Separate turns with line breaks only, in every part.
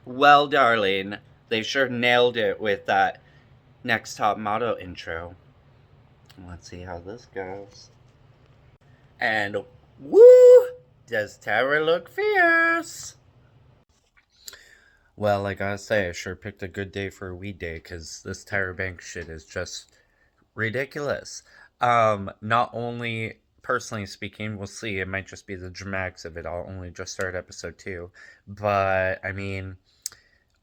Well, darling, they sure nailed it with that Next Top Model intro. Let's see how this goes. And woo! Does Tara look fierce? Well, I gotta say, I sure picked a good day for a weed day because this Tyra Banks shit is just ridiculous. Not only personally speaking, we'll see, it might just be the dramatics of it. I'll only just start episode 2. But, I mean,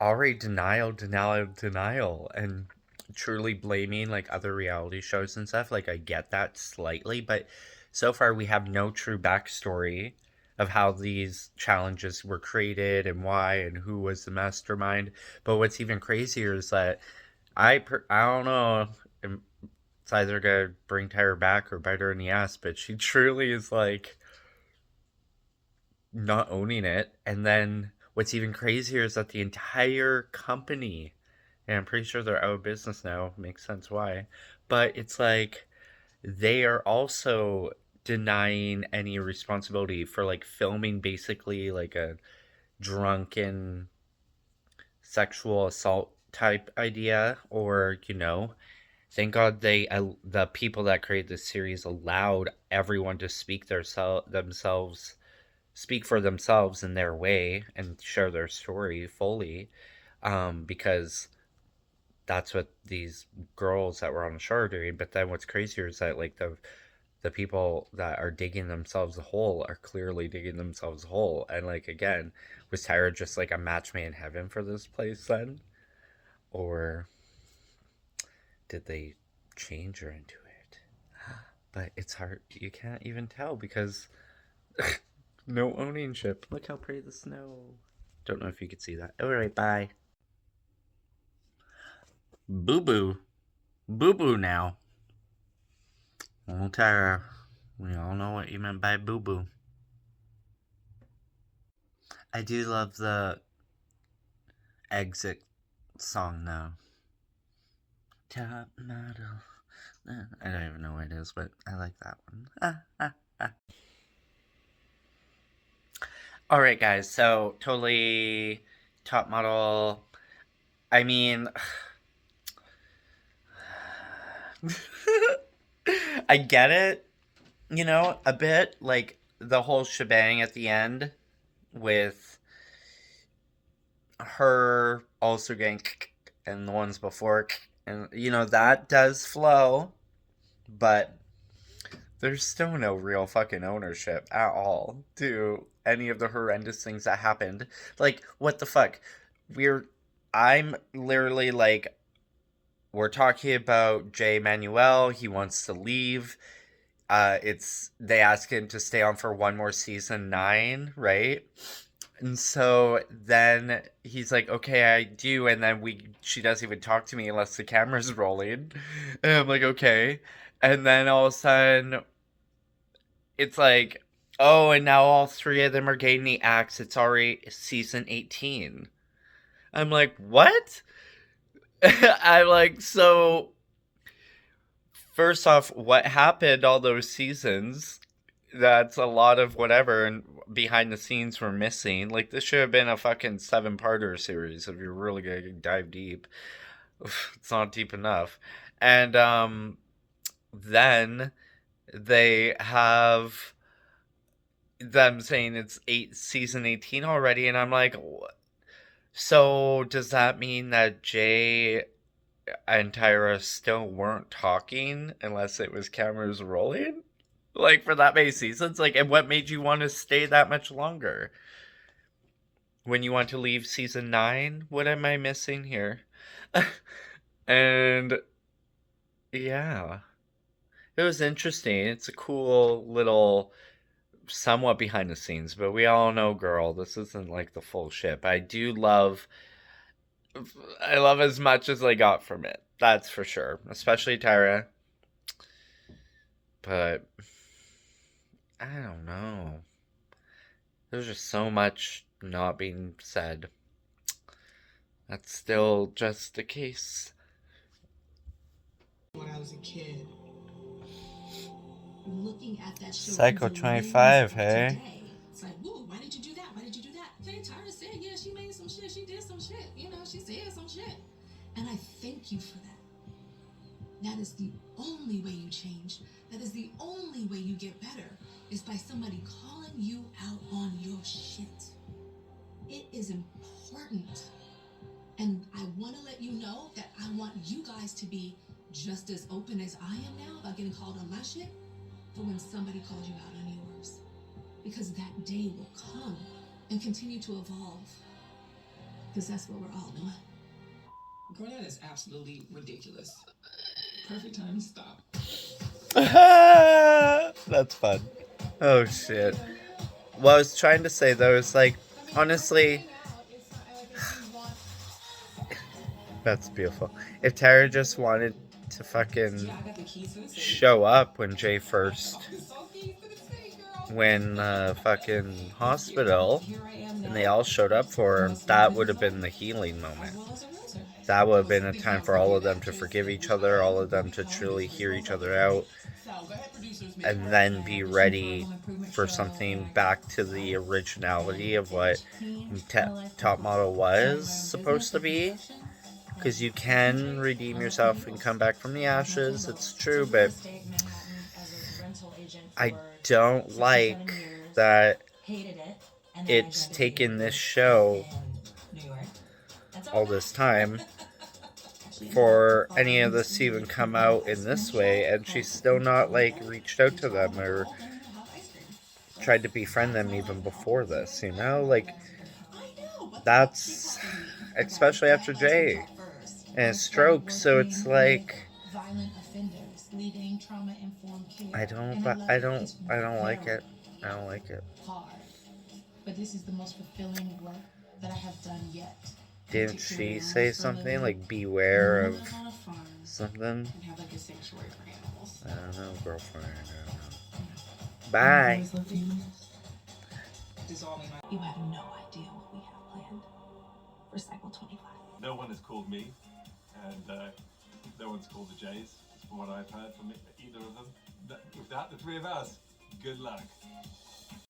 already denial, and truly blaming like other reality shows and stuff. Like, I get that slightly, but so far we have no true backstory of how these challenges were created and why and who was the mastermind. But what's even crazier is that I don't know. It's either gonna bring Tyra back or bite her in the ass, but she truly is like not owning it. And then what's even crazier is that the entire company, and I'm pretty sure they're out of business now, makes sense why, but it's like they are also denying any responsibility for like filming basically like a drunken sexual assault type idea, or thank God the people that created this series allowed everyone to themselves speak for themselves in their way and share their story fully, because that's what these girls that were on the show are doing. But then what's crazier is that like the people that are digging themselves a hole are clearly digging themselves a hole. And like, again, was Tyra just like a match made in heaven for this place then, or did they change her into it? But it's hard, you can't even tell because no ownership. Look how pretty the snow. Don't know if you could see that. Alright, bye. Boo boo. Boo boo now. Oh, Tara. We all know what you meant by boo boo. I do love the exit song though. Top model. I don't even know what it is, but I like that one. Alright, guys, so totally top model. I mean, I get it, a bit. Like the whole shebang at the end with her also getting and the ones before, and that does flow, but there's still no real fucking ownership at all to any of the horrendous things that happened. Like, what the fuck? We're I'm literally like, we're talking about Jay Manuel. He wants to leave. They ask him to stay on for one more season, 9, right? And so then he's like, "Okay, I do." And then she doesn't even talk to me unless the camera's rolling. And I'm like, "Okay." And then all of a sudden, it's like, "Oh, and now all 3 of them are getting the axe. It's already season 18." I'm like, "What?" I'm like, "So first off, what happened all those seasons? That's a lot of whatever, and behind the scenes we're missing. Like, this should have been a fucking 7-parter series if you're really gonna dive deep. It's not deep enough. And then they have them saying it's season 18 already, and I'm like, so does that mean that Jay and Tyra still weren't talking unless it was cameras rolling? Like, for that many seasons? Like, and what made you want to stay that much longer? When you want to leave season 9? What am I missing here? And yeah, it was interesting. It's a cool little, somewhat behind the scenes, but we all know, girl, this isn't like the full ship. I love as much as I got from it. That's for sure. Especially Tyra. But I don't know. There's just so much not being said. That's still just the case.
When I was a kid, looking at that show,
Psycho 25, hey?
today, it's like, whoa, why did did you do that? Why did you do that? Okay, Tyra said, yeah, she made some shit. She did some shit. You know, she said some shit. And I thank you for that. That is the only way you change. That is the only way you get better, is by somebody calling you out on your shit. It is important. And I want to let you know that I want you guys to be just as open as I am now about getting called on my shit for when somebody calls you out on yours. Because that day will come and continue to evolve. Because that's what we're all doing. Girl, that is absolutely ridiculous. Perfect time to stop.
That's fun. Oh shit. What I was trying to say though is like, honestly, that's beautiful. If Tara just wanted to fucking show up when Jay first went fucking hospital and they all showed up for him, that would have been the healing moment. That would have been a time for all of them to forgive each other, all of them to truly hear each other out, and then be ready for something back to the originality of what Top Model was supposed to be. Because you can redeem yourself and come back from the ashes, it's true, but I don't like that it's taken this show all this time for any of this to even come out in this way, and she's still not like reached out to them or tried to befriend them even before this, you know? Like, that's especially after Jay and his stroke, so it's like I don't like it. I don't like it.
But this is the most fulfilling work that I have done yet.
Didn't she say something like beware of something?
And have like a sanctuary for animals.
I don't know, girlfriend. I don't know. Bye.
You have no idea what we have planned for Cycle 25.
No one has called me, and no one's called the Jays, from what I've heard from either of them. With that, the three of us, good luck.